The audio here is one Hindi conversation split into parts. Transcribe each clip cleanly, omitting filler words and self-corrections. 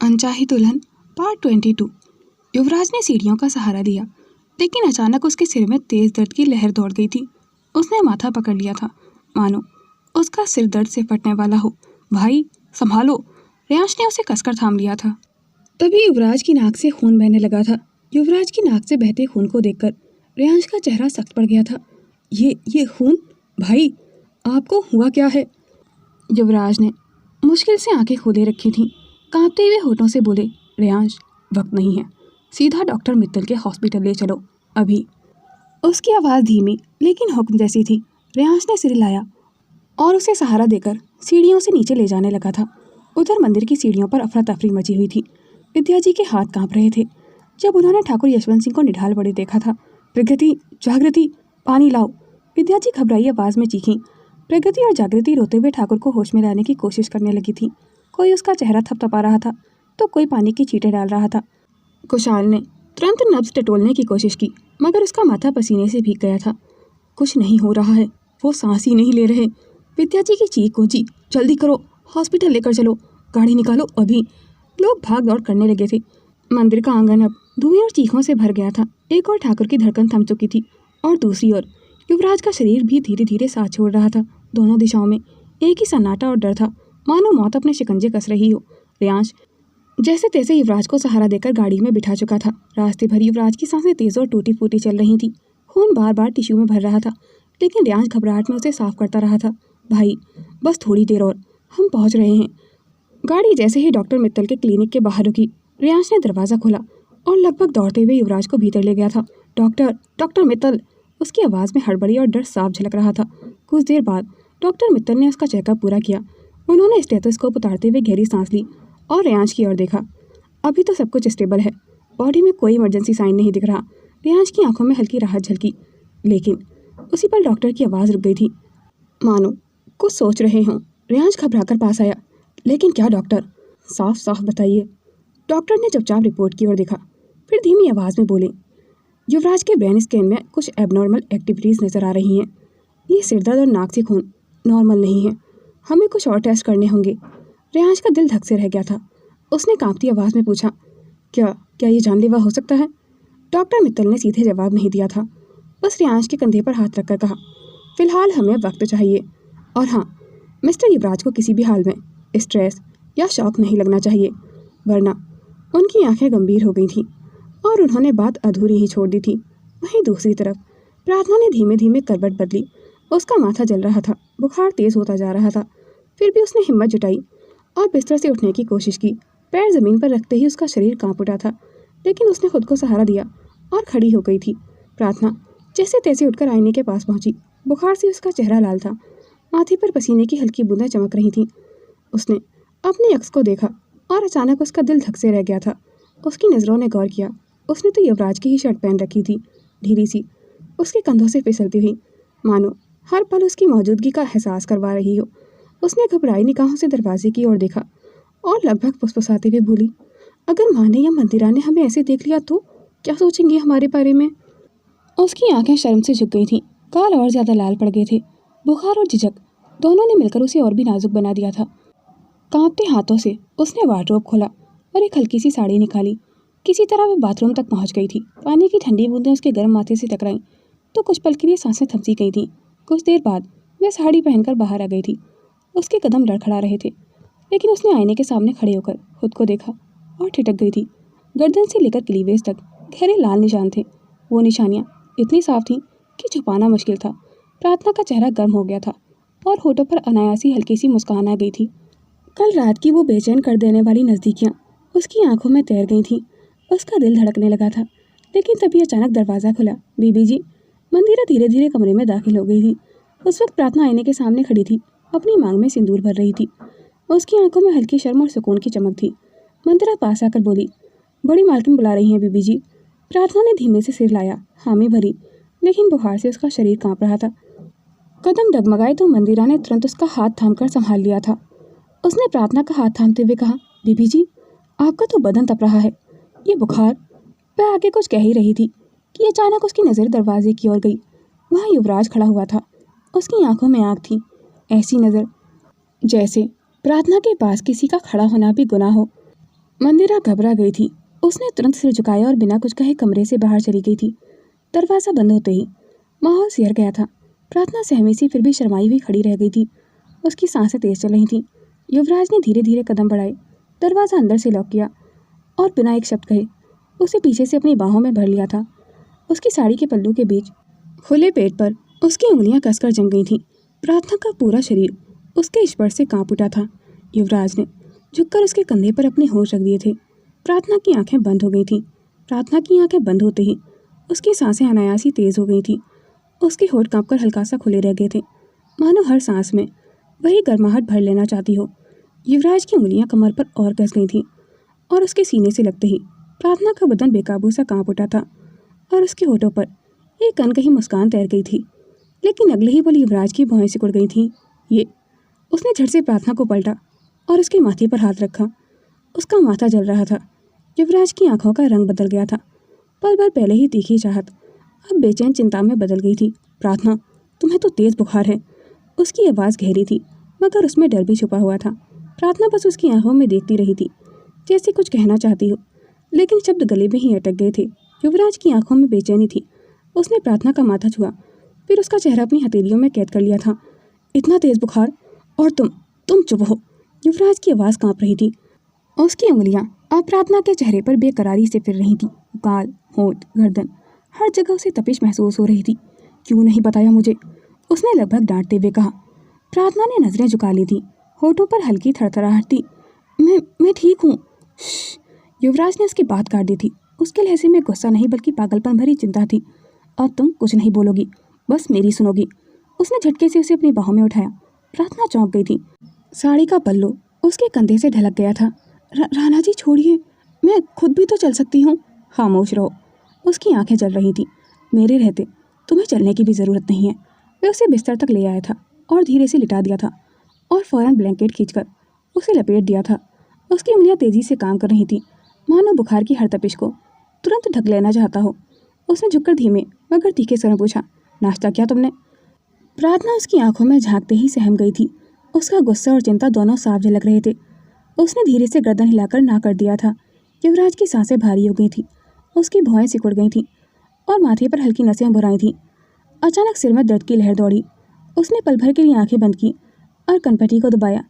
अनचाही दुल्हन पार्ट 22। युवराज ने सीढ़ियों का सहारा लिया, लेकिन अचानक उसके सिर में तेज दर्द की लहर दौड़ गई थी। उसने माथा पकड़ लिया था, मानो उसका सिर दर्द से फटने वाला हो। भाई संभालो, रेयांश ने उसे कसकर थाम लिया था। तभी युवराज की नाक से खून बहने लगा था। युवराज की नाक से बहते खून को देखकर रेयांश का चेहरा सख्त पड़ गया था। ये खून? भाई आपको हुआ क्या है? युवराज ने मुश्किल से आंखें खोले रखी थीं। कांपते हुए होठों से बोले, रेयांश वक्त नहीं है, सीधा डॉक्टर मित्तल के हॉस्पिटल ले चलो अभी। उसकी आवाज़ धीमी लेकिन हुक्म जैसी थी। रेयांश ने सिर हिलाया और उसे सहारा देकर सीढ़ियों से नीचे ले जाने लगा था। उधर मंदिर की सीढ़ियों पर अफरा तफरी मची हुई थी। विद्या जी के हाथ कांप रहे थे जब उन्होंने ठाकुर यशवंत सिंह को निढाल पड़े देखा था। प्रगति, जागृति, पानी लाओ, विद्या जी घबराई आवाज़ में चीखीं। प्रगति और जागृति रोते हुए ठाकुर को होश में लाने की कोशिश करने लगी थी। कोई उसका चेहरा थपथपा रहा था तो कोई पानी की छींटे डाल रहा था। कुशाल ने तुरंत नब्ज टटोलने की कोशिश की, मगर उसका माथा पसीने से भीग गया था। कुछ नहीं हो रहा है, वो सांस ही नहीं ले रहे। विद्या जी की चीख गूंजी, जल्दी करो, हॉस्पिटल लेकर चलो, गाड़ी निकालो अभी। लोग भाग दौड़ करने लगे थे। मंदिर का आंगन अब धुएं और चीखों से भर गया था। एक और ठाकुर की धड़कन थम चुकी थी और दूसरी ओर युवराज का शरीर भी धीरे धीरे साथ छोड़ रहा था। दोनों दिशाओं में एक ही सन्नाटा और डर था, मानो मौत अपने शिकंजे कस रही हो। रेयांश जैसे तैसे युवराज को सहारा देकर गाड़ी में बिठा चुका था। रास्ते भर युवराज की सांसें तेज और टूटी फूटी चल रही थी। खून बार बार टिश्यू में भर रहा था, लेकिन रेयांश घबराहट में उसे साफ करता रहा था। भाई बस थोड़ी देर और, हम पहुंच रहे हैं। गाड़ी जैसे ही डॉक्टर मित्तल के क्लिनिक के बाहर रुकी, रेयांश ने दरवाज़ा खोला और लगभग दौड़ते हुए युवराज को भीतर ले गया था। डॉक्टर मित्तल, उसकी आवाज़ में हड़बड़ी और डर साफ झलक रहा था। कुछ देर बाद डॉक्टर मित्तल ने उसका चेकअप पूरा किया। उन्होंने स्टेथोस्कोप उतारते हुए गहरी सांस ली और रेयांश की ओर देखा। अभी तो सब कुछ स्टेबल है, बॉडी में कोई इमरजेंसी साइन नहीं दिख रहा। रेयांश की आंखों में हल्की राहत झलकी, लेकिन उसी पर डॉक्टर की आवाज़ रुक गई थी, मानो कुछ सोच रहे हों। रेयांश घबराकर पास आया, लेकिन क्या डॉक्टर, साफ साफ बताइए। डॉक्टर ने चुपचाप रिपोर्ट की ओर देखा, फिर धीमी आवाज़ में बोले, युवराज के ब्रेन स्कैन में कुछ एबनॉर्मल एक्टिविटीज़ नज़र आ रही हैं। ये सिरदर्द और नाक से खून नॉर्मल नहीं है, हमें कुछ और टेस्ट करने होंगे। रेयांश का दिल धक से रह गया था। उसने कांपती आवाज़ में पूछा, क्या ये जानलेवा हो सकता है? डॉक्टर मित्तल ने सीधे जवाब नहीं दिया था, बस रेयांश के कंधे पर हाथ रखकर कहा, फिलहाल हमें वक्त चाहिए। और हाँ, मिस्टर युवराज को किसी भी हाल में स्ट्रेस या शॉक नहीं लगना चाहिए, वरना। उनकी आंखें गंभीर हो गई थीं और उन्होंने बात अधूरी ही छोड़ दी थी। वहीं दूसरी तरफ प्रार्थना ने धीमे धीमे करवट बदली। उसका माथा जल रहा था, बुखार तेज होता जा रहा था। फिर भी उसने हिम्मत जुटाई और बिस्तर से उठने की कोशिश की। पैर ज़मीन पर रखते ही उसका शरीर कांप उठा था, लेकिन उसने खुद को सहारा दिया और खड़ी हो गई थी। प्रार्थना जैसे तैसे उठकर आईने के पास पहुंची। बुखार से उसका चेहरा लाल था, माथे पर पसीने की हल्की बूंदें चमक रही थीं। उसने अपनी अक्स को देखा और अचानक उसका दिल धक से रह गया था। उसकी नज़रों ने गौर किया, उसने तो युवराज की ही शर्ट पहन रखी थी, ढीली सी, उसके कंधों से फिसलती हुई, मानो हर पल उसकी मौजूदगी का एहसास करवा रही हो। उसने घबराई निगाहों से दरवाजे की ओर देखा और लगभग फुसफुसाते हुए बोली, अगर माँ ने या मंदिरा ने हमें ऐसे देख लिया तो क्या सोचेंगे हमारे बारे में? उसकी आंखें शर्म से झुक गई थीं, गाल और ज़्यादा लाल पड़ गए थे। बुखार और झिझक दोनों ने मिलकर उसे और भी नाजुक बना दिया था। कांपते हाथों से उसने वार्डरोब खोला और एक हल्की सी साड़ी निकाली। किसी तरह वह बाथरूम तक पहुंच गई थी। पानी की ठंडी बूंदें उसके गर्म माथे से टकराईं तो कुछ पल के लिए सांसें थमसी गई थीं। कुछ देर बाद वह साड़ी पहनकर बाहर आ गई थी। उसके कदम लड़खड़ा रहे थे, लेकिन उसने आईने के सामने खड़े होकर खुद को देखा और ठिठक गई थी। गर्दन से लेकर क्लीवेज तक गहरे लाल निशान थे। वो निशानियाँ इतनी साफ थीं कि छुपाना मुश्किल था। प्रार्थना का चेहरा गर्म हो गया था और होठों पर अनायासी हल्की सी मुस्कान आ गई थी। कल रात की वो बेचैन कर देने वाली नज़दीकियाँ उसकी आंखों में तैर गई थीं। उसका दिल धड़कने लगा था, लेकिन तभी अचानक दरवाज़ा खुला। बीबी जी, मंदिरा धीरे धीरे कमरे में दाखिल हो गई थी। उस वक्त प्रार्थना आईने के सामने खड़ी थी, अपनी मांग में सिंदूर भर रही थी। उसकी आंखों में हल्की शर्म और सुकून की चमक थी। मंदिरा पास आकर बोली, बड़ी मालकिन बुला रही हैं बीबी जी। प्रार्थना ने धीमे से सिर लाया, हामी भरी, लेकिन बुखार से उसका शरीर काँप रहा था। कदम डगमगाए तो मंदिरा ने तुरंत उसका हाथ थामकर संभाल लिया था। उसने प्रार्थना का हाथ थामते हुए कहा, बीबी जी, आपका तो बदन तप रहा है, ये बुखार। वह आगे कुछ कह ही रही थी कि अचानक उसकी नज़र दरवाजे की ओर गई। वहाँ युवराज खड़ा हुआ था। उसकी आंखों में आग थी, ऐसी नज़र जैसे प्रार्थना के पास किसी का खड़ा होना भी गुनाह हो। मंदिरा घबरा गई थी। उसने तुरंत सिर झुकाया और बिना कुछ कहे कमरे से बाहर चली गई थी। दरवाज़ा बंद होते ही माहौल सिहर गया था। प्रार्थना सहमी सी फिर भी शर्माई हुई खड़ी रह गई थी। उसकी सांसें तेज चल रही थीं। युवराज ने धीरे धीरे कदम बढ़ाए, दरवाज़ा अंदर से लॉक किया और बिना एक शब्द कहे उसे पीछे से अपनी बाहों में भर लिया था। उसकी साड़ी के पल्लू के बीच खुले पेट पर उसकी उंगलियां कसकर जम गई थीं। प्रार्थना का पूरा शरीर उसके स्पर्श से कांप उठा था। युवराज ने झुककर उसके कंधे पर अपने होश रख दिए थे। प्रार्थना की आंखें बंद हो गई थीं। प्रार्थना की आंखें बंद होते ही उसकी सांसें अनायास ही तेज हो गई थीं। उसके होठ कांपकर हल्का सा खुले रह गए थे, मानो हर सांस में वही गर्माहट भर लेना चाहती हो। युवराज की उंगलियां कमर पर और कस गई थीं और उसके सीने से लगते ही प्रार्थना का बदन बेकाबू सा कांप उठा था और उसके होठों पर एक अनकही मुस्कान तैर गई थी। लेकिन अगले ही पल युवराज की भौहें सिकुड़ गई थीं। ये उसने झट से प्रार्थना को पलटा और उसके माथे पर हाथ रखा। उसका माथा जल रहा था। युवराज की आंखों का रंग बदल गया था। पल भर पहले ही तीखी चाहत अब बेचैन चिंता में बदल गई थी। प्रार्थना, तुम्हें तो तेज बुखार है। उसकी आवाज़ गहरी थी मगर उसमें डर भी छुपा हुआ था। प्रार्थना बस उसकी आंखों में देखती रही थी, जैसे कुछ कहना चाहती हो, लेकिन शब्द गले में ही अटक गए थे। युवराज की आंखों में बेचैनी थी। उसने प्रार्थना का माथा छुआ, फिर उसका चेहरा अपनी हथेलियों में कैद कर लिया था। इतना तेज बुखार, और तुम चुप हो। युवराज की आवाज़ कांप रही थी। उसकी उंगलियां अब प्रार्थना के चेहरे पर बेकरारी से फिर रही थी। गाल, होंठ, गर्दन, हर जगह उसे तपिश महसूस हो रही थी। क्यों नहीं बताया मुझे, उसने लगभग डांटते हुए कहा। प्रार्थना ने नजरें झुका ली थी। होठों पर हल्की थरथराहट थी। मैं ठीक हूँ। युवराज ने उसकी बात काट दी थी। उसके लहजे में गुस्सा नहीं बल्कि पागलपन भरी चिंता थी। अब तुम कुछ नहीं बोलोगी, बस मेरी सुनोगी। उसने झटके से उसे अपनी बाहों में उठाया। प्रार्थना चौंक गई थी। साड़ी का पल्लू उसके कंधे से ढलक गया था। राणा जी छोड़िए, मैं खुद भी तो चल सकती हूँ। खामोश रहो। उसकी आंखें जल रही थी। मेरे रहते तुम्हें चलने की भी ज़रूरत नहीं है। वह उसे बिस्तर तक ले आया था और धीरे से लिटा दिया था और फौरन ब्लैंकेट खींचकर उसे लपेट दिया था। उसकी उंगलियां तेजी से काम कर रही थी, मानो बुखार की हर तपिश को तुरंत ढक लेना चाहता हो। उसने झुककर धीमे मगर तीखे स्वर में पूछा, नाश्ता किया तुमने? प्रार्थना उसकी आंखों में झांकते ही सहम गई थी। उसका गुस्सा और चिंता दोनों साफ झलक रहे थे। उसने धीरे से गर्दन हिलाकर ना कर दिया था। युवराज की सांसें भारी हो गई थी। उसकी भौहें सिकुड़ गई थीं और माथे पर हल्की नसें उभर आई थीं। अचानक सिर में दर्द की लहर दौड़ी। उसने पल भर के लिए आंखें बंद की और कनपटी को दबाया,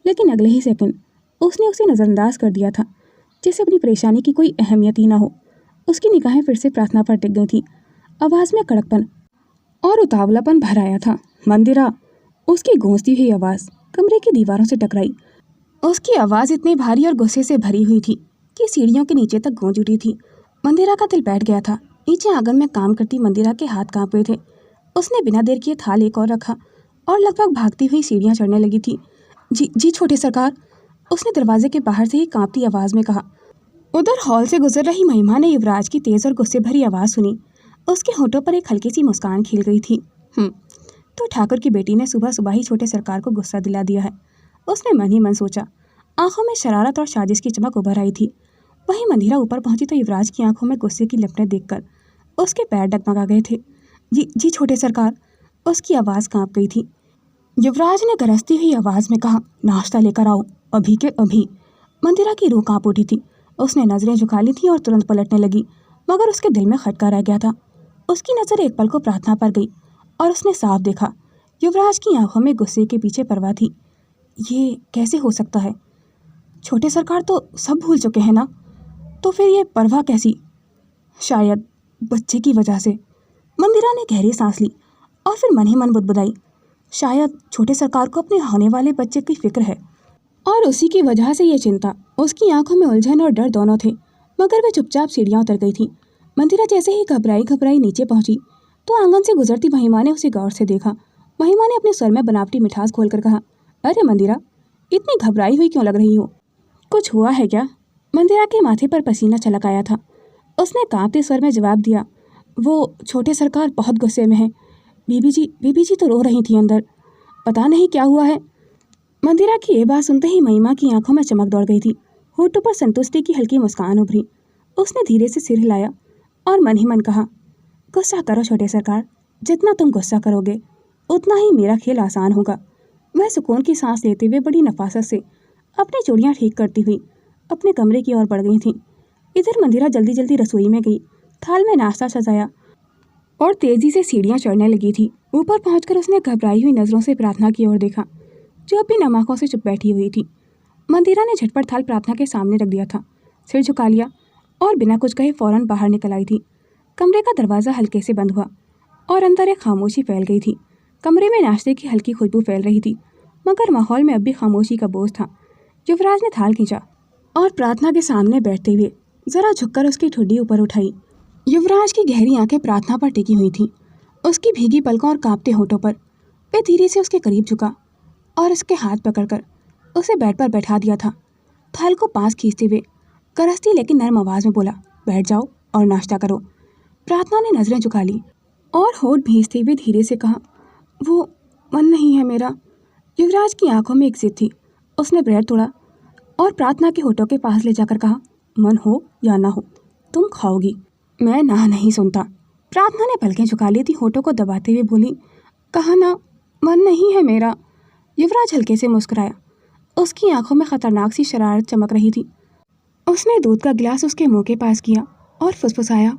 लेकिन अगले ही सेकंड उसने उसे नज़रअंदाज कर दिया था, जैसे अपनी परेशानी की कोई अहमियत ही ना हो। उसकी निगाहें फिर से प्रार्थना पर टिक गई थीं। आवाज़ में कड़कपन और उतावलापन भर आया था। मंदिरा, उसकी गूंजती हुई आवाज़ कमरे की दीवारों से टकराई। उसकी आवाज़ इतनी भारी और गुस्से से भरी हुई थी कि सीढ़ियों के नीचे तक गूंज उठी थी। मंदिरा का दिल बैठ गया था। नीचे आंगन में काम करती मंदिरा के हाथ कांप रहे थे। उसने बिना देर किए थाल एक और रखा और लगभग भागती हुई सीढ़ियां चढ़ने लगी थी। जी छोटे सरकार, उसने दरवाजे के बाहर से ही कांपती आवाज़ में कहा। उधर हॉल से गुजर रही महिमा ने युवराज की तेज़ और गुस्से भरी आवाज़ सुनी। उसके होठों पर एक हल्की सी मुस्कान खिल गई थी। तो ठाकुर की बेटी ने सुबह सुबह ही छोटे सरकार को गुस्सा दिला दिया है, उसने मन ही मन सोचा। आंखों में शरारत और साजिश की चमक उभर आई थी। वहीं मंदिरा ऊपर पहुंची तो युवराज की आंखों में गुस्से की लपटें देखकर उसके पैर डगमगा गए थे। जी छोटे सरकार, उसकी आवाज़ कांप गई थी। युवराज ने गरजती हुई आवाज़ में कहा, नाश्ता लेकर आओ, अभी के अभी। मंदिरा की रूह कांप उठी थी। उसने नज़रें झुका ली थी और तुरंत पलटने लगी, मगर उसके दिल में खटका रह गया था। उसकी नज़र एक पल को प्रार्थना पर गई और उसने साफ देखा, युवराज की आंखों में गुस्से के पीछे परवाह थी। ये कैसे हो सकता है? छोटे सरकार तो सब भूल चुके हैं ना, तो फिर ये परवाह कैसी? शायद बच्चे की वजह से। मंदिरा ने गहरी सांस ली और फिर मन ही मन बुदबुदाई, शायद छोटे सरकार को अपने होने वाले बच्चे की फिक्र है और उसी की वजह से ये चिंता। उसकी आंखों में उलझन और डर दोनों थे, मगर वह चुपचाप सीढ़ियां उतर गई थी। मंदिरा जैसे ही घबराई नीचे पहुंची तो आंगन से गुजरती महिमा ने उसे गौर से देखा। महिमा ने अपने स्वर में बनावटी मिठास खोलकर कहा, अरे मंदिरा, इतनी घबराई हुई क्यों लग रही हो? कुछ हुआ है क्या? मंदिरा के माथे पर पसीना छलक आया था। उसने कांपते स्वर में जवाब दिया, वो छोटे सरकार बहुत गुस्से में है। बीबी जी तो रो रही थी अंदर, पता नहीं क्या हुआ है। मंदिरा की ये बात सुनते ही महिमा की आंखों में चमक दौड़ गई थी। होठों पर संतुष्टि की हल्की मुस्कान उभरी। उसने धीरे से सिर हिलाया और मन ही मन कहा, गुस्सा करो छोटे सरकार, जितना तुम गुस्सा करोगे उतना ही मेरा खेल आसान होगा। वह सुकून की सांस लेते हुए बड़ी नफासत से अपनी चूड़ियाँ ठीक करती हुई अपने कमरे की ओर बढ़ गई थीं। इधर मंदिरा जल्दी जल्दी रसोई में गई, थाल में नाश्ता सजाया और तेजी से सीढ़ियां चढ़ने लगी थी। ऊपर पहुंचकर उसने घबराई हुई नजरों से प्रार्थना की ओर देखा, जो अब भी नम आंखों से चुप बैठी हुई थी। मंदिरा ने झटपट थाल प्रार्थना के सामने रख दिया था, सिर झुका लिया और बिना कुछ कहे फौरन बाहर निकल आई थी। कमरे का दरवाज़ा हल्के से बंद हुआ और अंदर एक खामोशी फैल गई थी। कमरे में नाश्ते की हल्की खुशबू फैल रही थी, मगर माहौल में अब भी खामोशी का बोझ था। युवराज ने थाल खींचा और प्रार्थना के सामने बैठते हुए जरा झुककर उसकी ठुड्डी ऊपर उठाई। युवराज की गहरी आंखें प्रार्थना पर टिकी हुई थीं। उसकी भीगी पलकों और कांपते होठों पर वे धीरे से उसके करीब झुका और उसके हाथ पकड़कर उसे बेड पर बैठा दिया था। थाल को पास खींचते हुए गरजती लेकिन नर्म आवाज में बोला, बैठ जाओ और नाश्ता करो। प्रार्थना ने नजरें झुका ली और होठ भींचते हुए धीरे से कहा, वो मन नहीं है मेरा। युवराज की आंखों में एक जिद थी। उसने ब्रेड तोड़ा और प्रार्थना के होठों के पास ले जाकर कहा, मन हो या ना हो तुम खाओगी। मैं ना नहीं सुनता। प्रार्थना ने पलकें झुका ली थी, होठों को दबाते हुए बोली, कहा ना मन नहीं है मेरा। युवराज हल्के से मुस्कुराया। उसकी आंखों में खतरनाक सी शरारत चमक रही थी। उसने दूध का गिलास उसके मुंह के पास किया और फुसफुसाया,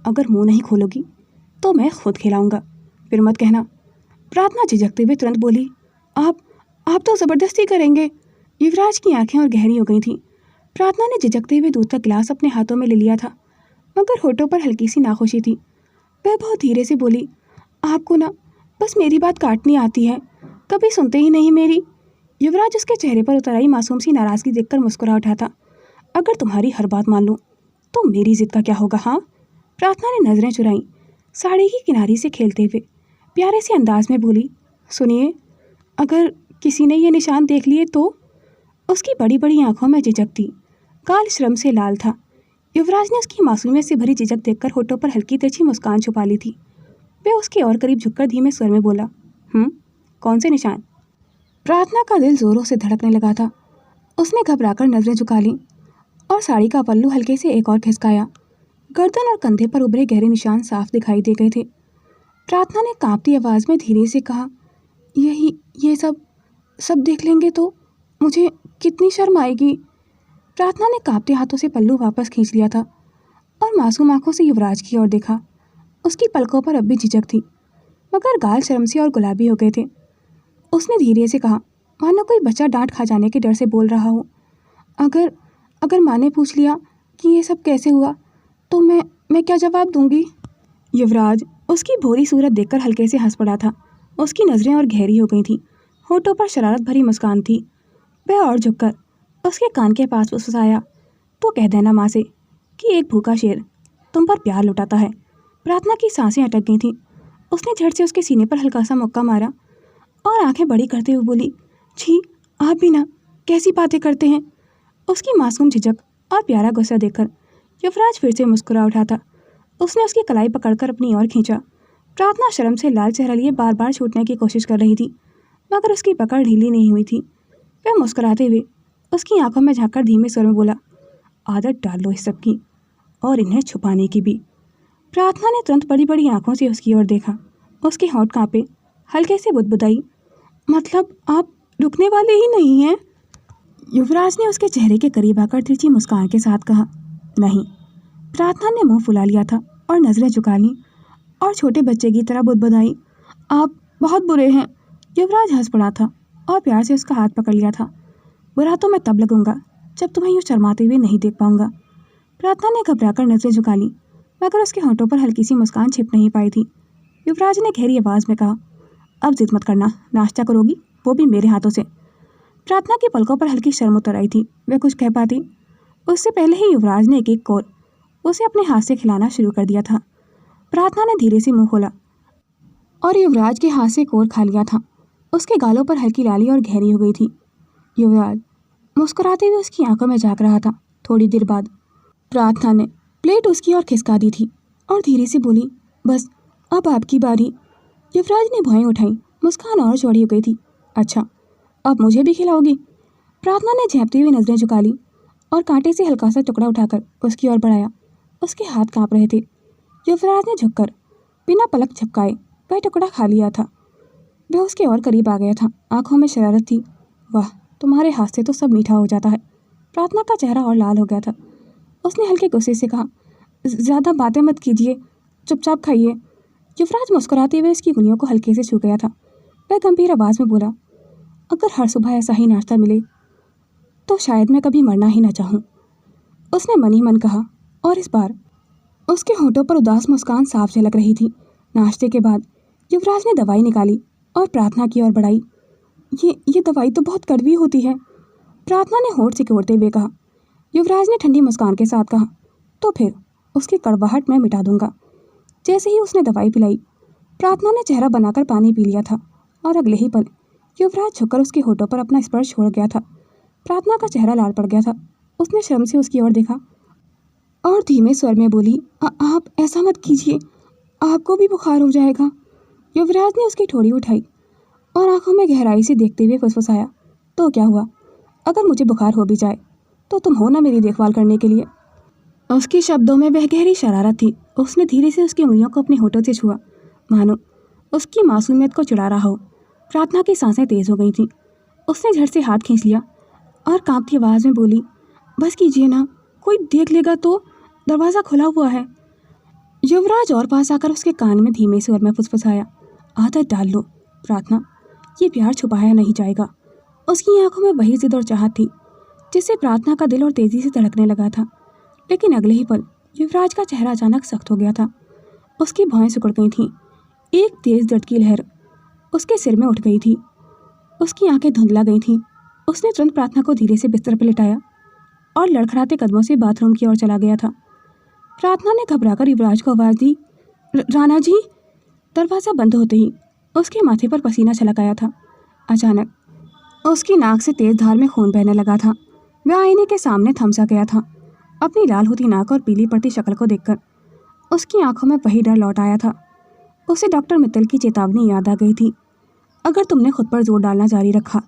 अगर मुंह नहीं खोलोगी तो मैं खुद खिलाऊंगा, फिर मत कहना। प्रार्थना झिझकते हुए तुरंत बोली, आप तो ज़बरदस्ती करेंगे। युवराज की आंखें और गहरी हो गई थीं। प्रार्थना ने झिझकते हुए दूध का गिलास अपने हाथों में ले लिया था, मगर होठों पर हल्की सी नाखुशी थी। वह बहुत धीरे से बोली, आपको ना बस मेरी बात काटनी आती है, कभी सुनते ही नहीं मेरी। युवराज उसके चेहरे पर उतर आई मासूम सी नाराज़गी देखकर मुस्कुरा उठा था। अगर तुम्हारी हर बात मान लूँ तो मेरी जिद का क्या होगा? हाँ। प्रार्थना ने नजरें चुराई, साड़ी की किनारी से खेलते हुए प्यारे से अंदाज में बोली, सुनिए, अगर किसी ने ये निशान देख लिए तो। उसकी बड़ी बड़ी आंखों में झिझक थी, गाल शर्म से लाल था। युवराज ने उसकी मासूमियत से भरी झिझक देखकर होठों पर हल्की तिरछी मुस्कान छुपा ली थी। वह उसके और करीब झुककर धीमे स्वर में बोला, कौन से निशान? प्रार्थना का दिल जोरों से धड़कने लगा था। उसने घबराकर नजरें झुका लीं और साड़ी का पल्लू हल्के से एक और खिसकाया। गर्दन और कंधे पर उभरे गहरे निशान साफ दिखाई दे गए थे। प्रार्थना ने कांपती आवाज़ में धीरे से कहा, ये सब देख लेंगे तो मुझे कितनी शर्म आएगी। प्रार्थना ने कांपते हाथों से पल्लू वापस खींच लिया था और मासूम आंखों से युवराज की ओर देखा। उसकी पलकों पर अब भी झिझक थी, मगर गाल शर्म से और गुलाबी हो गए थे। उसने धीरे से कहा, मानो कोई बच्चा डांट खा जाने के डर से बोल रहा हो, अगर माँ ने पूछ लिया कि ये सब कैसे हुआ तो मैं क्या जवाब दूंगी? युवराज उसकी भोली सूरत देखकर हल्के से हंस पड़ा था। उसकी नज़रें और गहरी हो गई थीं, होठों पर शरारत भरी मुस्कान थी। वह और झुककर उसके कान के पास फुसफुसाया, तो कह देना माँ से कि एक भूखा शेर तुम पर प्यार लुटाता है। प्रार्थना की सांसें अटक गई थीं। उसने झट से उसके सीने पर हल्का सा मुक्का मारा और आंखें बड़ी करते हुए बोली, छी, आप भी ना कैसी बातें करते हैं। उसकी मासूम झिझक और प्यारा गुस्सा देखकर युवराज फिर से मुस्कुरा उठा था। उसने उसकी कलाई पकड़कर अपनी ओर खींचा। प्रार्थना शर्म से लाल चेहरा लिए बार बार छूटने की कोशिश कर रही थी, मगर उसकी पकड़ ढीली नहीं हुई थी। वह मुस्कुराते हुए उसकी आंखों में झांककर धीमे स्वर में बोला, आदत डाल लो इस सब की और इन्हें छुपाने की भी। प्रार्थना ने तुरंत बड़ी बड़ी आंखों से उसकी ओर देखा। उसके होंठ कांपे, हल्के से बुदबुदाई, मतलब आप रुकने वाले ही नहीं हैं? युवराज ने उसके चेहरे के करीब आकर तिरछी मुस्कान के साथ कहा, नहीं। प्रार्थना ने मुंह फुला लिया था और नजरें झुका लीं और छोटे बच्चे की तरह बुदबुदाई, आप बहुत बुरे हैं। युवराज हंस पड़ा था और प्यार से उसका हाथ पकड़ लिया था। बुरा तो मैं तब लगूंगा जब तुम्हें यूँ शर्माते हुए नहीं देख पाऊंगा। प्रार्थना ने घबराकर नजरें झुका ली, मगर उसके होंठों पर हल्की सी मुस्कान छिप नहीं पाई थी। युवराज ने गहरी आवाज़ में कहा, अब जिद मत करना, नाश्ता करोगी, वो भी मेरे हाथों से। प्रार्थना की पलकों पर हल्की शर्म उतर आई थी। वह कुछ कह पाती उससे पहले ही युवराज ने एक एक कोर उसे अपने हाथ से खिलाना शुरू कर दिया था। प्रार्थना ने धीरे से मुंह खोला और युवराज के हाथ से कोर खा लिया था। उसके गालों पर हल्की लाली और गहरी हो गई थी। युवराज मुस्कुराते हुए उसकी आंखों में झांक रहा था। थोड़ी देर बाद प्रार्थना ने प्लेट उसकी ओर खिसका दी थी और धीरे से बोली, बस अब आपकी बारी। युवराज ने भौहें उठाई, मुस्कान और चौड़ी हो गई थी। अच्छा, अब मुझे भी खिलाओगी? प्रार्थना ने झेंपती हुई नजरें झुका ली और कांटे से हल्का सा टुकड़ा उठाकर उसकी ओर बढ़ाया। उसके हाथ कांप रहे थे। युवराज ने झुककर बिना पलक झपकाए वह टुकड़ा खा लिया था। वह उसके और करीब आ गया था। आंखों में शरारत थी। वाह, तुम्हारे हाथ से तो सब मीठा हो जाता है। प्रार्थना का चेहरा और लाल हो गया था। उसने हल्के गुस्से से कहा, ज़्यादा बातें मत कीजिए, चुपचाप खाइए। युवराज मुस्कुराते हुए उसकी उंगलियों को हल्के से छू गया था। वह गंभीर आवाज़ में बोला, अगर हर सुबह ऐसा ही नाश्ता मिले तो शायद मैं कभी मरना ही ना चाहूँ। उसने मन ही मन कहा, और इस बार उसके होठों पर उदास मुस्कान साफ झलक रही थी। नाश्ते के बाद युवराज ने दवाई निकाली और प्रार्थना की ओर बढ़ाई। ये दवाई तो बहुत कड़वी होती है, प्रार्थना ने होठ सिकोड़ते हुए कहा। युवराज ने ठंडी मुस्कान के साथ कहा, तो फिर उसकी कड़वाहट मैं मिटा दूंगा। जैसे ही उसने दवाई पिलाई, प्रार्थना ने चेहरा बनाकर पानी पी लिया था और अगले ही पल युवराज झुककर उसके होठों पर अपना स्पर्श छोड़ गया था। प्रार्थना का चेहरा लाल पड़ गया था। उसने शर्म से उसकी ओर देखा और धीमे स्वर में बोली, आप ऐसा मत कीजिए, आपको भी बुखार हो जाएगा। युवराज ने उसकी ठोड़ी उठाई और आंखों में गहराई से देखते हुए फुसफुसाया, तो क्या हुआ, अगर मुझे बुखार हो भी जाए तो तुम हो ना मेरी देखभाल करने के लिए। उसके शब्दों में वह गहरी शरारत थी। उसने धीरे से उसकी उंगलियों को अपने होठों से छुआ, मानो उसकी मासूमियत को चिढ़ा रहा हो। प्रार्थना की सांसें तेज हो गई थीं। उसने झट से हाथ खींच लिया और कांपती आवाज़ में बोली, बस कीजिए ना, कोई देख लेगा तो, दरवाज़ा खुला हुआ है। युवराज और पास आकर उसके कान में धीमे स्वर में फुसफुसाया, आदत डाल लो प्रार्थना, ये प्यार छुपाया नहीं जाएगा। उसकी आंखों में वही जिद और चाहत थी जिससे प्रार्थना का दिल और तेजी से धड़कने लगा था। लेकिन अगले ही पल युवराज का चेहरा अचानक सख्त हो गया था। उसकी भौहें सिकुड़ गई थीं। एक तेज दर्द की लहर उसके सिर में उठ गई थी। उसकी आंखें धुंधला गई थीं। उसने तुरंत प्रार्थना को धीरे से बिस्तर पर लिटाया और लड़खड़ाते कदमों से बाथरूम की ओर चला गया था। प्रार्थना ने घबराकर युवराज को आवाज़ दी, राणा जी। दरवाज़ा बंद होते ही उसके माथे पर पसीना छलक आया था। अचानक उसकी नाक से तेज धार में खून बहने लगा था। वह आईने के सामने थम सा गया था। अपनी लाल होती नाक और पीली पड़ती शक्ल को देखकर उसकी आंखों में वही डर लौट आया था। उसे डॉक्टर मित्तल की चेतावनी याद आ गई थी, अगर तुमने खुद पर जोर डालना जारी रखा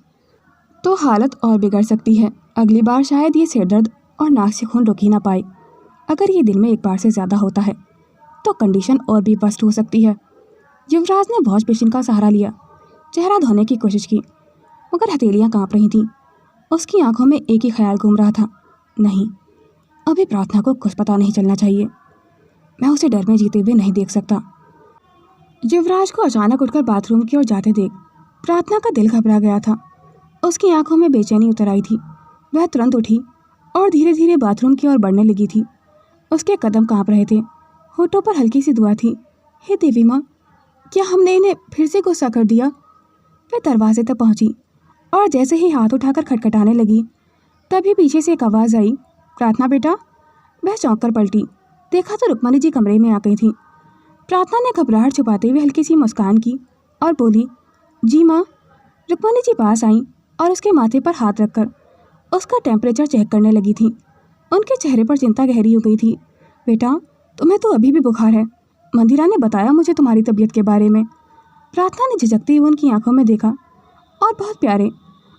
तो हालत और बिगड़ सकती है। अगली बार शायद ये सिरदर्द और नाक से खून रुक ही ना पाए। अगर ये दिन में एक बार से ज़्यादा होता है तो कंडीशन और भी वर्स्ट हो सकती है। युवराज ने वॉश बेसिन का सहारा लिया, चेहरा धोने की कोशिश की, मगर हथेलियाँ काँप रही थीं। उसकी आंखों में एक ही ख्याल घूम रहा था, नहीं, अभी प्रार्थना को कुछ पता नहीं चलना चाहिए। मैं उसे डर में जीते हुए नहीं देख सकता। युवराज को अचानक उठकर बाथरूम की ओर जाते देख प्रार्थना का दिल घबरा गया था। उसकी आंखों में बेचैनी उतर आई थी। वह तुरंत उठी और धीरे धीरे बाथरूम की ओर बढ़ने लगी थी। उसके कदम कांप रहे थे, होठों पर हल्की सी दुआ थी, हे देवी माँ, क्या हमने इन्हें फिर से गुस्सा कर दिया। वह दरवाजे तक पहुंची और जैसे ही हाथ उठाकर खटखटाने लगी तभी पीछे से एक आवाज़ आई, प्रार्थना बेटा। वह चौंक कर पलटी, देखा तो रुक्मणी जी कमरे में आ गई थी। प्रार्थना ने घबराहट छुपाते हुए हल्की सी मुस्कान की और बोली, जी माँ। रुक्मणी जी पास आईं और उसके माथे पर हाथ रखकर उसका टेम्परेचर चेक करने लगी थी। उनके चेहरे पर चिंता गहरी हो गई थी। बेटा, तुम्हें तो अभी भी बुखार है, मंदिरा ने बताया मुझे तुम्हारी तबीयत के बारे में। प्रार्थना ने झिझकते हुए उनकी आंखों में देखा और बहुत प्यारे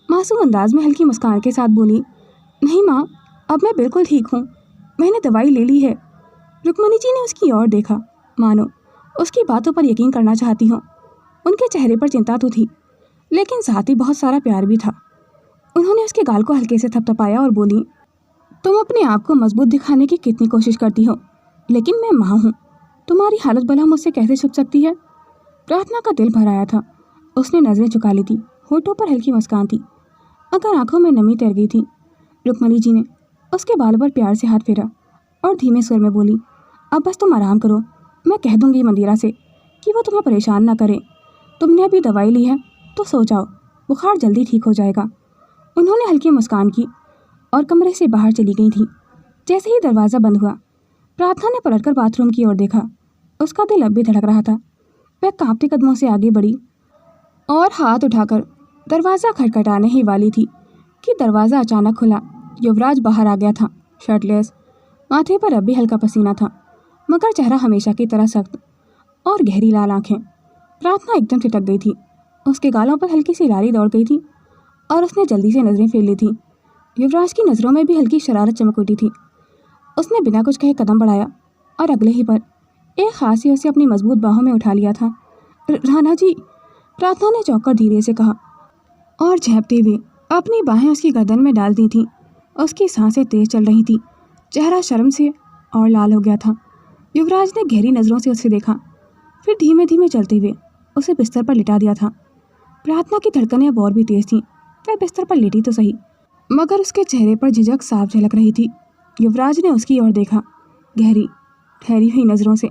मासूम अंदाज में हल्की मुस्कान के साथ बोली, नहीं माँ, अब मैं बिल्कुल ठीक हूँ, मैंने दवाई ले ली है। रुक्मणी जी ने उसकी ओर देखा, मानो उसकी बातों पर यकीन करना चाहती हों। उनके चेहरे पर चिंता तो थी, लेकिन साथ ही बहुत सारा प्यार भी था। उन्होंने उसके गाल को हल्के से थपथपाया और बोली, तुम अपने आप को मजबूत दिखाने की कितनी कोशिश करती हो, लेकिन मैं माँ हूँ, तुम्हारी हालत भला मुझसे कैसे छुप सकती है। प्रार्थना का दिल भर आया था। उसने नज़रें झुका ली थी, होठों पर हल्की मुस्कान थी, अगर आंखों में नमी तैर गई थी। रुक्मणी जी ने उसके बालों पर प्यार से हाथ फेरा और धीमे स्वर में बोली, अब बस तुम आराम करो, मैं कह दूंगी मंदिरा से कि वो तुम्हें परेशान ना करे। तुमने अभी दवाई ली है तो सो जाओ, बुखार जल्दी ठीक हो जाएगा। उन्होंने हल्की मुस्कान की और कमरे से बाहर चली गई थी। जैसे ही दरवाज़ा बंद हुआ, प्रार्थना ने पलटकर बाथरूम की ओर देखा। उसका दिल अब भी धड़क रहा था। वह कांपते कदमों से आगे बढ़ी और हाथ उठाकर दरवाज़ा खटखटाने ही वाली थी कि दरवाज़ा अचानक खुला। युवराज बाहर आ गया था, शर्टलेस, माथे पर अब भी हल्का पसीना था, मगर चेहरा हमेशा की तरह सख्त और गहरी लाल आंखें। प्रार्थना एकदम से टक गई थी। उसके गालों पर हल्की सी लाली दौड़ गई थी और उसने जल्दी से नज़रें फेर ली थी। युवराज की नज़रों में भी हल्की शरारत चमक उठी थी। उसने बिना कुछ कहे कदम बढ़ाया और अगले ही पल एक हाथ से उसे अपनी मजबूत बाहों में उठा लिया था। राणा जी, प्रार्थना ने चौंक कर धीरे से कहा और झेंपते हुए अपनी बाहें उसकी गर्दन में डाल दी थीं। उसकी सांसें तेज चल रही थी, चेहरा शर्म से और लाल हो गया था। युवराज ने गहरी नज़रों से उसे देखा, फिर धीमे धीमे चलते हुए उसे बिस्तर पर लिटा दिया था। प्रार्थना की धड़कनें अब और भी तेज थीं। वह बिस्तर पर लेटी तो सही, मगर उसके चेहरे पर झिझक साफ झलक रही थी। युवराज ने उसकी ओर देखा, गहरी ठहरी हुई नज़रों से,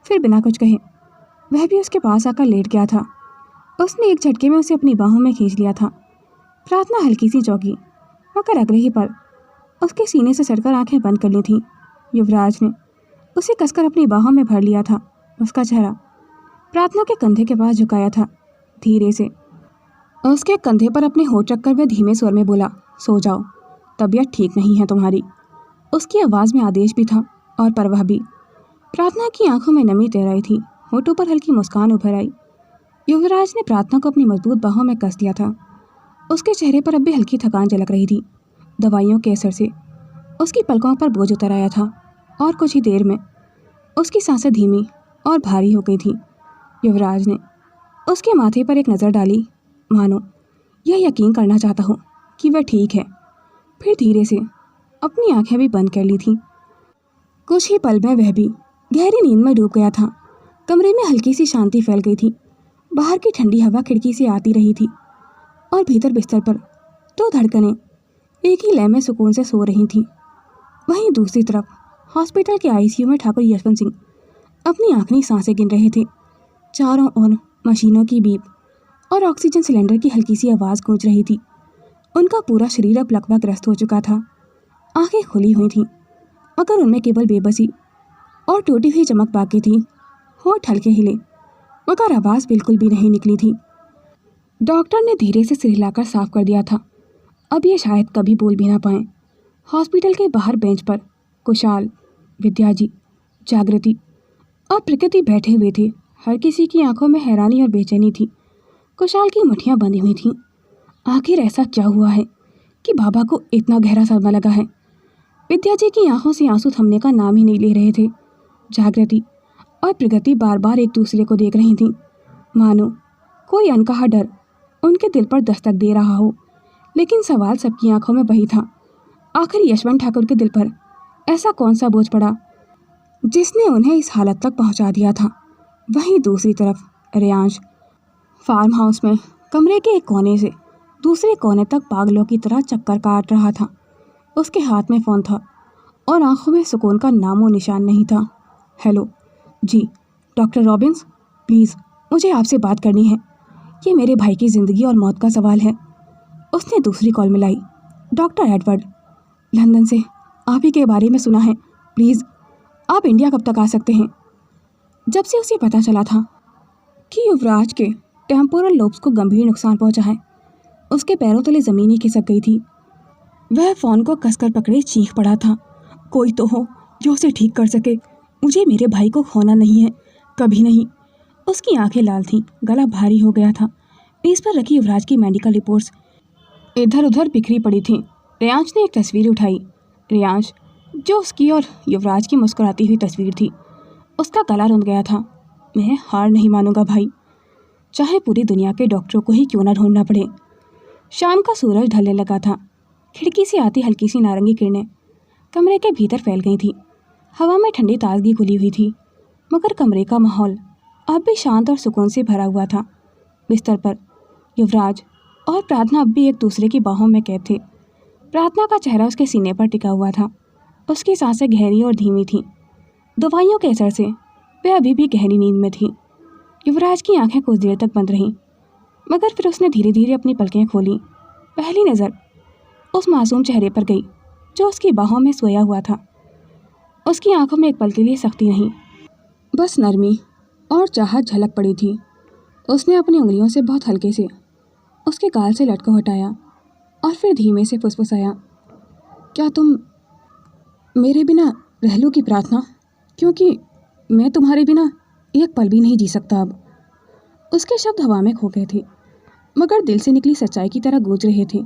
फिर बिना कुछ कहे वह भी उसके पास आकर लेट गया था। उसने एक झटके में उसे अपनी बाहों में खींच लिया था। प्रार्थना हल्की सी चौंकी, मगर अगले ही पल उसके सीने से सटकर आंखें बंद कर ली थीं। युवराज ने उसे कसकर अपनी बाहों में भर लिया था। उसका चेहरा प्रार्थना के कंधे के पास झुकाया था। धीरे से उसके कंधे पर अपने होठ रखकर वह धीमे स्वर में बोला, सो जाओ, तबीयत ठीक नहीं है तुम्हारी। उसकी आवाज़ में आदेश भी था और परवाह भी। प्रार्थना की आंखों में नमी तैर आई थी, होठों पर हल्की मुस्कान उभर आई। युवराज ने प्रार्थना को अपनी मजबूत बाहों में कस लिया था। उसके चेहरे पर अब भी हल्की थकान झलक रही थी। दवाइयों के असर से उसकी पलकों पर बोझ उतर आया था और कुछ ही देर में उसकी सांसें धीमी और भारी हो गई थी। युवराज ने उसके माथे पर एक नज़र डाली, मानो यह यकीन करना चाहता हो कि वह ठीक है। फिर धीरे से अपनी आंखें भी बंद कर ली थीं। कुछ ही पल में वह भी गहरी नींद में डूब गया था। कमरे में हल्की सी शांति फैल गई थी। बाहर की ठंडी हवा खिड़की से आती रही थी और भीतर बिस्तर पर दो धड़कनें एक ही लय में सुकून से सो रही थीं। वहीं दूसरी तरफ हॉस्पिटल के आईसीयू में ठाकुर यशवंत सिंह अपनी आखिरी सांसें गिन रहे थे। चारों ओर मशीनों की बीप और ऑक्सीजन सिलेंडर की हल्की सी आवाज़ गूंज रही थी। उनका पूरा शरीर अब लकवाग्रस्त हो चुका था। आंखें खुली हुई थीं, मगर उनमें केवल बेबसी और टूटी हुई चमक बाकी थी। होठ हल्के हिले, मगर आवाज़ बिल्कुल भी नहीं निकली थी। डॉक्टर ने धीरे से सिर हिलाकर साफ कर दिया था, अब ये शायद कभी बोल भी ना पाएं। हॉस्पिटल के बाहर बेंच पर कुशाल, विद्याजी, जागृति और प्रकृति बैठे हुए थे। हर किसी की आंखों में हैरानी और बेचैनी थी। कुशाल की मुट्ठियां बंधी हुई थीं। आखिर ऐसा क्या हुआ है कि बाबा को इतना गहरा सदमा लगा है? विद्याजी की आंखों से आंसू थमने का नाम ही नहीं ले रहे थे। जागृति और प्रगति बार बार एक दूसरे को देख रही थीं, मानो कोई अनकहा डर उनके दिल पर दस्तक दे रहा हो। लेकिन सवाल सबकी आंखों में वही था, आखिर यशवंत ठाकुर के दिल पर ऐसा कौन सा बोझ पड़ा जिसने उन्हें इस हालत तक पहुंचा दिया था। वहीं दूसरी तरफ रेयांश फार्म हाउस में कमरे के एक कोने से दूसरे कोने तक पागलों की तरह चक्कर काट रहा था। उसके हाथ में फ़ोन था और आंखों में सुकून का नामो निशान नहीं था। हेलो जी, डॉक्टर रॉबिन्स, प्लीज़ मुझे आपसे बात करनी है। ये मेरे भाई की ज़िंदगी और मौत का सवाल है। उसने दूसरी कॉल मिलाई। डॉक्टर एडवर्ड, लंदन से आप ही के बारे में सुना है, प्लीज़ आप इंडिया कब तक आ सकते हैं? जब से उसे पता चला था कि युवराज के टेम्पोरल लोब्स को गंभीर नुकसान पहुंचा है, उसके पैरों तले ज़मीन ही खिसक गई थी। वह फ़ोन को कसकर पकड़े चीख पड़ा था, कोई तो हो जो उसे ठीक कर सके। मुझे मेरे भाई को खोना नहीं है, कभी नहीं। उसकी आंखें लाल थीं, गला भारी हो गया था। मेज़ पर रखी युवराज की मेडिकल रिपोर्ट्स इधर उधर बिखरी पड़ी थीं। रेयांश ने एक तस्वीर उठाई। रेयांश, जो उसकी और युवराज की मुस्कुराती हुई तस्वीर थी। उसका गला रुंध गया था। मैं हार नहीं मानूंगा भाई, चाहे पूरी दुनिया के डॉक्टरों को ही क्यों ना ढूंढना पड़े। शाम का सूरज ढलने लगा था। खिड़की से आती हल्की सी नारंगी किरणें कमरे के भीतर फैल गई थीं। हवा में ठंडी ताजगी घुली हुई थी, मगर कमरे का माहौल अब भी शांत और सुकून से भरा हुआ था। बिस्तर पर युवराज और प्रार्थना अब भी एक दूसरे की बाहों में कैद थे। प्रार्थना का चेहरा उसके सीने पर टिका हुआ था। उसकी सांसें गहरी और धीमी थीं। दवाइयों के असर से वह अभी भी गहरी नींद में थी। युवराज की आंखें कुछ देर तक बंद रहीं, मगर फिर उसने धीरे धीरे अपनी पलकें खोली। पहली नज़र उस मासूम चेहरे पर गई जो उसकी बाहों में सोया हुआ था। उसकी आंखों में एक पल के लिए सख्ती नहीं, बस नरमी और चाहत झलक पड़ी थी। उसने अपनी उंगलियों से बहुत हल्के से उसके गाल से लटका हटाया और फिर धीमे से फुसफुसाया, क्या तुम मेरे बिना रह लो की प्रार्थना? क्योंकि मैं तुम्हारे बिना एक पल भी नहीं जी सकता अब। उसके शब्द हवा में खो गए थे, मगर दिल से निकली सच्चाई की तरह गूंज रहे थे।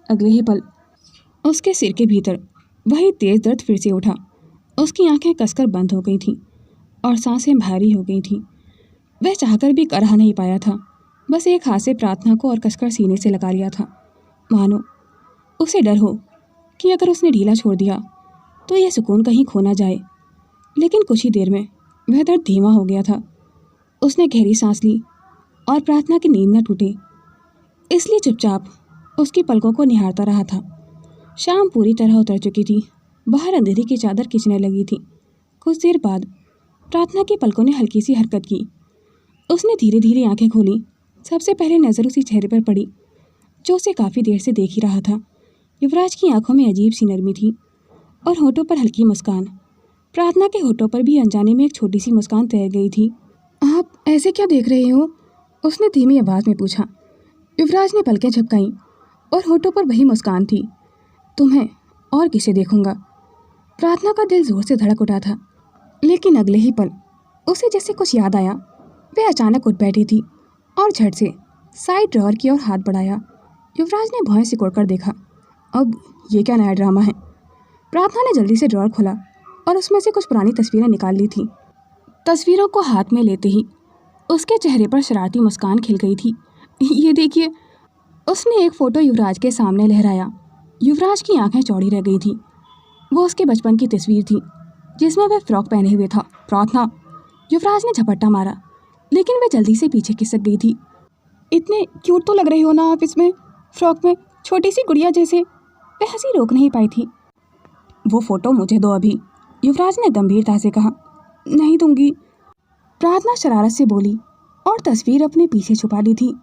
अगले ही पल उसके सिर के भीतर वही तेज दर्द फिर से उठा। उसकी आंखें कसकर बंद हो गई थीं और सांसें भारी हो गई थीं। वह चाहकर भी कर नहीं पाया था। बस एक हाथ से प्रार्थना को और कसकर सीने से लगा लिया था, मानो उसे डर हो कि अगर उसने ढीला छोड़ दिया तो यह सुकून कहीं खो ना जाए। लेकिन कुछ ही देर में वह दर्द धीमा हो गया था। उसने गहरी सांस ली और प्रार्थना की नींद न टूटे, इसलिए चुपचाप उसकी पलकों को निहारता रहा था। शाम पूरी तरह उतर चुकी थी। बाहर अंधेरी की चादर खींचने लगी थी। कुछ देर बाद प्रार्थना की पलकों ने हल्की सी हरकत की। उसने धीरे धीरे आंखें खोली। सबसे पहले नज़र उसी चेहरे पर पड़ी जो उसे काफ़ी देर से देख ही रहा था। युवराज की आंखों में अजीब सी नरमी थी और होठों पर हल्की मुस्कान। प्रार्थना के होठों पर भी अनजाने में एक छोटी सी मुस्कान तैर गई थी। आप ऐसे क्या देख रहे हो? उसने धीमी आवाज़ में पूछा। युवराज ने पलकें झपकाईं और होठों पर वही मुस्कान थी। तुम्हें और किसे देखूंगा? प्रार्थना का दिल जोर से धड़क उठा था, लेकिन अगले ही पल उसे जैसे कुछ याद आया। वह अचानक उठ बैठी थी और झट से साइड ड्रॉअर की ओर हाथ बढ़ाया। युवराज ने भौहें सिकोड़कर देखा। अब ये क्या नया ड्रामा है? प्रार्थना ने जल्दी से ड्रॉअर खोला और उसमें से कुछ पुरानी तस्वीरें निकाल ली थी। तस्वीरों को हाथ में लेते ही उसके चेहरे पर शरारती मुस्कान खिल गई थी। ये देखिए, उसने एक फ़ोटो युवराज के सामने लहराया। युवराज की आंखें चौड़ी रह गई थी। वो उसके बचपन की तस्वीर थी जिसमें वह फ्रॉक पहने हुए था। प्रार्थना! युवराज ने झपट्टा मारा, लेकिन वह जल्दी से पीछे खिसक गई थी। इतने क्यूट तो लग रहे हो ना आप इसमें, फ्रॉक में, छोटी सी गुड़िया जैसे। वह हंसी रोक नहीं पाई थी। वो फ़ोटो मुझे दो अभी, युवराज ने गंभीरता से कहा। नहीं दूंगी, प्रार्थना शरारत से बोली और तस्वीर अपने पीछे छुपा ली थी।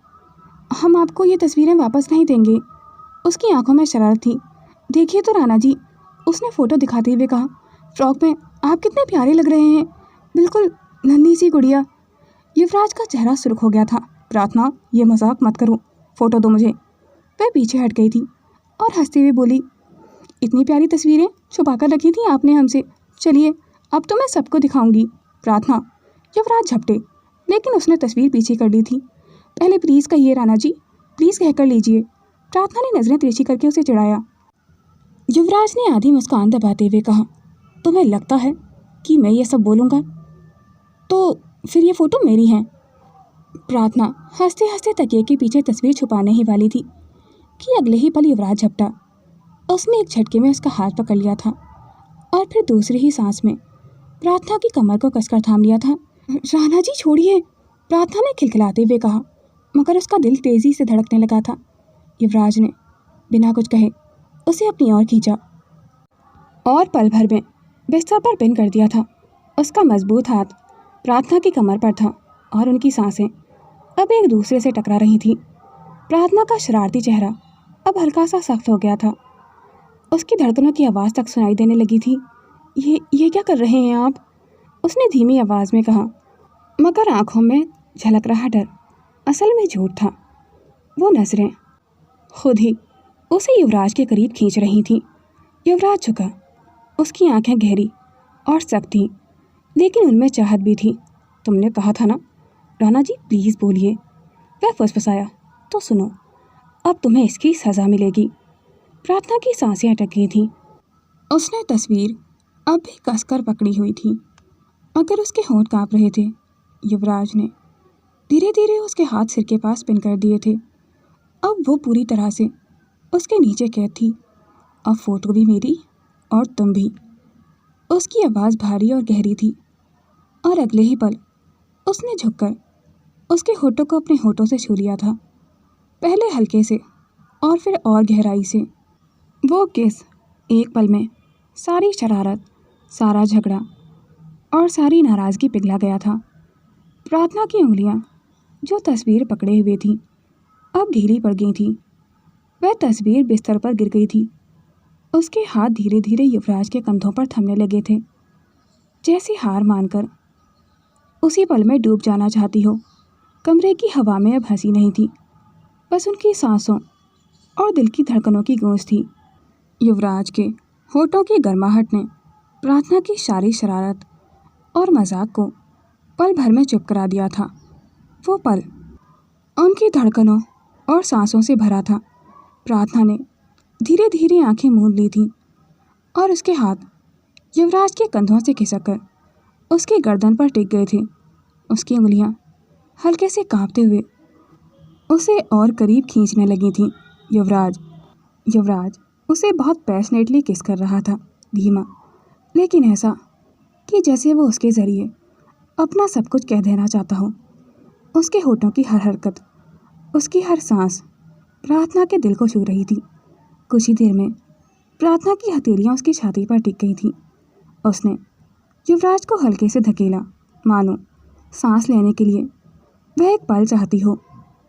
हम आपको ये तस्वीरें वापस नहीं देंगे। उसकी आंखों में शरारत थी। देखिए तो राणा जी, उसने फ़ोटो दिखाते हुए कहा। फ्रॉक में आप कितने प्यारे लग रहे हैं, बिल्कुल नन्ही सी गुड़िया। युवराज का चेहरा सुर्ख हो गया था। प्रार्थना, ये मजाक मत करो, फ़ोटो दो मुझे। वह पीछे हट गई थी और हंसते हुए बोली, इतनी प्यारी तस्वीरें छुपा कर रखी थी आपने हमसे। चलिए अब तो मैं सबको दिखाऊंगी। प्रार्थना! युवराज झपटे, लेकिन उसने तस्वीर पीछे कर ली थी। पहले प्लीज़ कहिए राणा जी, प्लीज़ कहकर लीजिए। प्रार्थना ने नज़रें तिरछी करके उसे चिढ़ाया। युवराज ने आधी मुस्कान दबाते हुए कहा, तुम्हें लगता है कि मैं ये सब बोलूँगा? तो फिर ये फ़ोटो मेरी है। प्रार्थना हंसते हंसते तकिए के पीछे तस्वीर छुपाने ही वाली थी कि अगले ही पल युवराज झपटा। उसने एक झटके में उसका हाथ पकड़ लिया था और फिर दूसरी ही सांस में प्रार्थना की कमर को कसकर थाम लिया था। राणा जी छोड़िए, प्रार्थना ने खिलखिलाते हुए कहा, मगर उसका दिल तेज़ी से धड़कने लगा था। युवराज ने बिना कुछ कहे उसे अपनी ओर खींचा और पल भर में बिस्तर पर पिन कर दिया था। उसका मजबूत हाथ प्रार्थना की कमर पर था और उनकी सांसें अब एक दूसरे से टकरा रही थीं। प्रार्थना का शरारती चेहरा अब हल्का सा सख्त हो गया था। उसकी धड़कनों की आवाज़ तक सुनाई देने लगी थी। ये क्या कर रहे हैं आप? उसने धीमी आवाज़ में कहा, मगर आंखों में झलक रहा डर असल में झूठ था। वो नज़रें खुद ही उसे युवराज के करीब खींच रही थीं। युवराज झुका। उसकी आंखें गहरी और सख्त थीं, लेकिन उनमें चाहत भी थी। तुमने कहा था ना राणा जी, प्लीज़ बोलिए। वह फुसफुसाया। तो सुनो, अब तुम्हें इसकी सज़ा मिलेगी। प्रार्थना की सांसें अटक गई थीं। उसने तस्वीर अब भी कसकर पकड़ी हुई थी, मगर उसके होंठ काँप रहे थे। युवराज ने धीरे धीरे उसके हाथ सिर के पास पिन कर दिए थे। अब वो पूरी तरह से उसके नीचे कैद थी। अब फ़ोटो भी मेरी और तुम भी। उसकी आवाज़ भारी और गहरी थी और अगले ही पल उसने झुककर उसके होठों को अपने होठों से छू लिया था, पहले हल्के से और फिर और गहराई से। वो किस एक पल में सारी शरारत, सारा झगड़ा और सारी नाराज़गी पिघला गया था। प्रार्थना की उंगलियां जो तस्वीर पकड़े हुए थीं अब ढीली पड़ गई थीं। वह तस्वीर बिस्तर पर गिर गई थी। उसके हाथ धीरे धीरे युवराज के कंधों पर थमने लगे थे, जैसे हार मानकर उसी पल में डूब जाना चाहती हो। कमरे की हवा में अब हंसी नहीं थी, बस उनकी सांसों और दिल की धड़कनों की गूंज थी। युवराज के होठों की गर्माहट ने प्रार्थना की सारी शरारत और मजाक को पल भर में चुप करा दिया था। वो पल उनकी धड़कनों और सांसों से भरा था। प्रार्थना ने धीरे धीरे आंखें मूंद ली थीं और उसके हाथ युवराज के कंधों से खिसककर उसकी गर्दन पर टिक गए थे। उसकी उंगलियां हल्के से कांपते हुए उसे और करीब खींचने लगी थीं। युवराज, युवराज, उसे बहुत पैशनेटली किस कर रहा था, धीमा, लेकिन ऐसा कि जैसे वो उसके ज़रिए अपना सब कुछ कह देना चाहता हो। उसके होठों की हर हरकत, उसकी हर सांस प्रार्थना के दिल को छू रही थी। कुछ ही देर में प्रार्थना की हथेलियाँ उसकी छाती पर टिक गई थीं। उसने युवराज को हल्के से धकेला, मानो सांस लेने के लिए वह एक पल चाहती हो।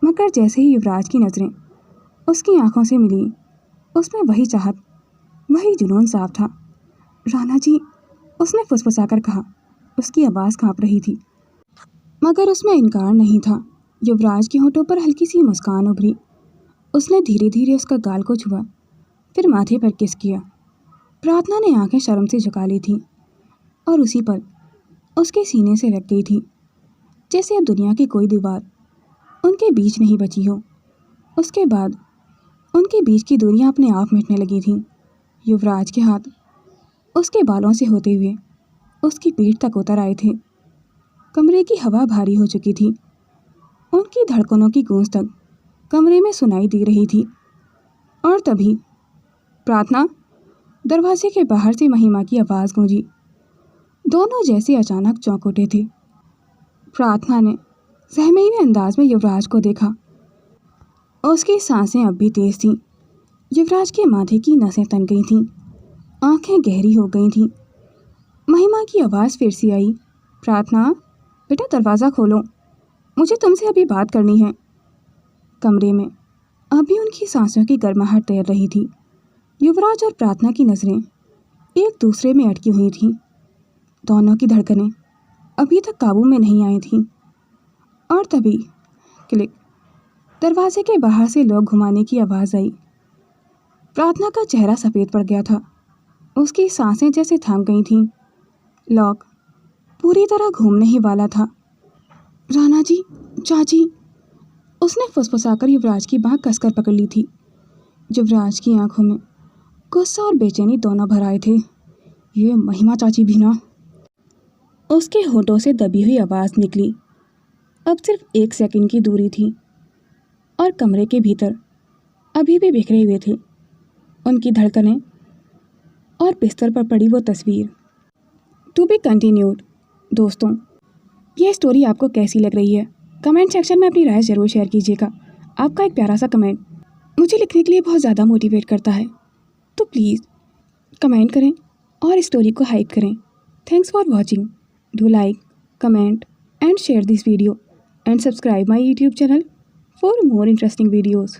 मगर जैसे ही युवराज की नज़रें उसकी आंखों से मिली, उसमें वही चाहत, वही जुनून साफ था। राणा जी, उसने फुसफुसाकर कहा। उसकी आवाज़ कांप रही थी, मगर उसमें इनकार नहीं था। युवराज के होठों पर हल्की सी मुस्कान उभरी। उसने धीरे धीरे उसका गाल को छुआ, फिर माथे पर किस किया। प्रार्थना ने आंखें शर्म से झुका ली थीं और उसी पल उसके सीने से लग गई थी, जैसे अब दुनिया की कोई दीवार उनके बीच नहीं बची हो। उसके बाद उनके बीच की दूरियां अपने आप मिटने लगी थीं। युवराज के हाथ उसके बालों से होते हुए उसकी पीठ तक उतर आए थे। कमरे की हवा भारी हो चुकी थी। उनकी धड़कनों की गूंज तक कमरे में सुनाई दे रही थी। और तभी प्रार्थना, दरवाजे के बाहर से महिमा की आवाज़ गूंजी। दोनों जैसे अचानक चौंक उठे थे। प्रार्थना ने सहमे हुए अंदाज में युवराज को देखा। उसकी सांसें अब भी तेज थीं। युवराज के माथे की नसें तन गई थीं, आंखें गहरी हो गई थीं। महिमा की आवाज़ फिर से आई, प्रार्थना, बेटा दरवाज़ा खोलो, मुझे तुमसे अभी बात करनी है। कमरे में अभी उनकी सांसों की गर्माहट तैर रही थी। युवराज और प्रार्थना की नज़रें एक दूसरे में अटकी हुई थीं। दोनों की धड़कनें अभी तक काबू में नहीं आई थीं। और तभी क्लिक, दरवाजे के बाहर से लॉक घुमाने की आवाज़ आई। प्रार्थना का चेहरा सफ़ेद पड़ गया था। उसकी सांसें जैसे थम गई थीं। लॉक पूरी तरह घूमने ही वाला था। राणा जी, चाची, उसने फुसफुसाकर युवराज की बाँह कसकर पकड़ ली थी। युवराज की आंखों में गुस्सा और बेचैनी दोनों भर आए थे। ये महिमा चाची भी ना। उसके होठों से दबी हुई आवाज़ निकली। अब सिर्फ 1 सेकंड की दूरी थी और कमरे के भीतर अभी भी बिखरे हुए थे उनकी धड़कनें और बिस्तर पर पड़ी वो तस्वीर। To be continued. दोस्तों, ये स्टोरी आपको कैसी लग रही है? कमेंट सेक्शन में अपनी राय ज़रूर शेयर कीजिएगा। आपका एक प्यारा सा कमेंट मुझे लिखने के लिए बहुत ज़्यादा मोटिवेट करता है, तो प्लीज़ कमेंट करें और स्टोरी को हाइप करें। Thanks for watching. Do like, comment and share this video and subscribe my YouTube channel for more interesting videos.